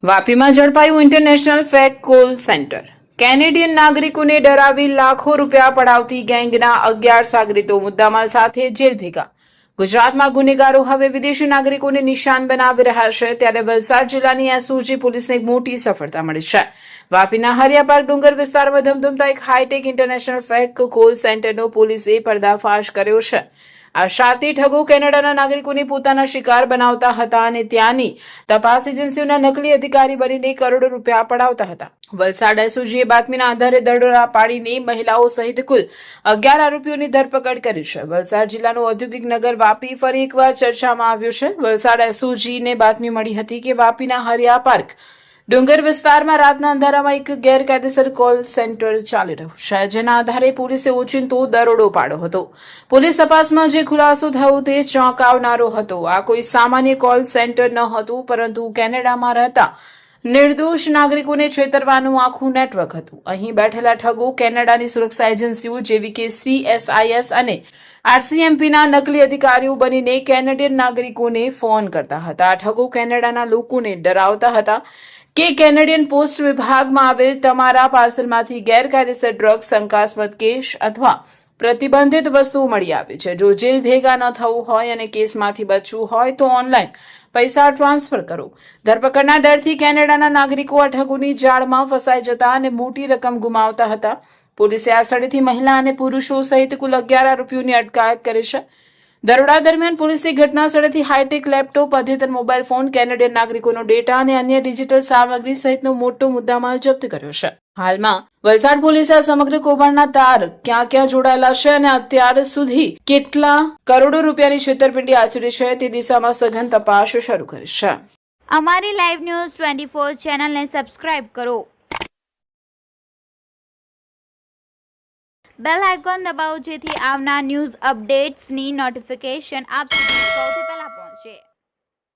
વાપીમાં ઝડપાયું international fake call centre. Canadian નાગરિકોને ડરાવી લાખો રૂપિયા પડાવતી ગેંગના 11 સાગરીતો મુદ્દામાલ સાથે જેલ ભેગા। ગુજરાતમાં ગુનેગારો હવે વિદેશી નાગરિકોને નિશાન બનાવી રહ્યા છે, ત્યારે વલસાડ જિલ્લાની એસઓજી પોલીસને એક મોટી સફળતા મળી છે। વાપીના હરિયાપાર્ક ડુંગર વિસ્તારમાં ધમધમતા એક હાઈટેક ઇન્ટરનેશનલ ફેક કોલ સેન્ટરનો પોલીસે પર્દાફાશ કર્યો છે। આ શાતી ઠગો કેનેડાના નાગરિકોને પોતાના શિકાર બનાવતા હતા અને ત્યાંની તપાસ એજન્સીઓના નકલી અધિકારી બનીને કરોડો રૂપિયા પડાવતા હતા। વલસાડ એસઓજીએ બાતમીના આધારે દરોડા પાડીને મહિલાઓ સહિત કુલ 11 આરોપીઓની ધરપકડ કરી છે। વલસાડ જિલ્લાનું ઔદ્યોગિક નગર વાપી ફરી એકવાર ચર્ચામાં આવ્યું છે। વલસાડ એસઓજીને બાતમી મળી હતી કે વાપીના હરિયાપાર્ક ડુંગર વિસ્તારમાં રાતના અંધારામાં એક ગેરકાયદેસર કોલ સેન્ટર ચાલી રહ્યું છે, જેના આધારે પોલીસે ઓચિંતો દરોડો પાડ્યો હતો। પોલીસ તપાસમાં જે ખુલાસો થયો તે ચોંકાવનારો હતો। આ કોઈ સામાન્ય કોલ સેન્ટર ન હતું, પરંતુ કેનેડામાં રહેતા નિર્દોષ નાગરિકોને છેતરવાનું આખું નેટવર્ક હતું। અહીં બેઠેલા ઠગો કેનેડાની સુરક્ષા એજન્સીઓ જેવી કે CSIS અને RCMPના નકલી અધિકારીઓ બનીને કેનેડિયન નાગરિકોને ફોન કરતા હતા। આ ઠગો કેનેડાના લોકોને ડરાવતા હતા કે કેનેડિયન પોસ્ટ વિભાગમાં આવેલ તમારા પાર્સલમાંથી ગેરકાયદેસર ડ્રગ્સ, શંકાસ્પદ કેસ અથવા પ્રતિબંધિત વસ્તુઓ મળી આવી છે। જો જેલ ભેગા ન થવું હોય અને કેસમાંથી બચવું હોય તો ઓનલાઈન પૈસા ટ્રાન્સફર કરો। ધરપકડના ડરથી કેનેડાના નાગરિકો આ ઠગોની જાળમાં ફસાઈ જતા અને મોટી રકમ ગુમાવતા હતા। પોલીસે આ સ્થળેથી મહિલા અને પુરુષો સહિત કુલ 11 આરોપીઓની અટકાયત કરી છે। દરોડા દરમિયાન પોલીસે ઘટના સ્થળેથી હાઈટેક લેપટોપ, અદ્યતન મોબાઈલ ફોન, કેનેડિયન નાગરિકોનો ડેટા અને અન્ય ડિજિટલ સામગ્રી સહિતનો મોટો મુદ્દામાલ જપ્ત કર્યો છે। હાલમાં વલસાડ પોલીસે આ સમગ્ર કૌભાંડના તાર ક્યાં ક્યાં જોડાયેલા છે અને અત્યાર સુધી કેટલા કરોડો રૂપિયાની છેતરપિંડી આચરી છે તે દિશામાં સઘન તપાસ શરૂ કરી છે। અમારી લાઈવ ન્યૂઝ 24 ચેનલને સબસ્ક્રાઇબ કરો, બેલ આઇકોન દબાવો જેથી આવનાર ન્યૂઝ અપડેટ્સની નોટિફિકેશન આપ સુધી સૌથી પહેલા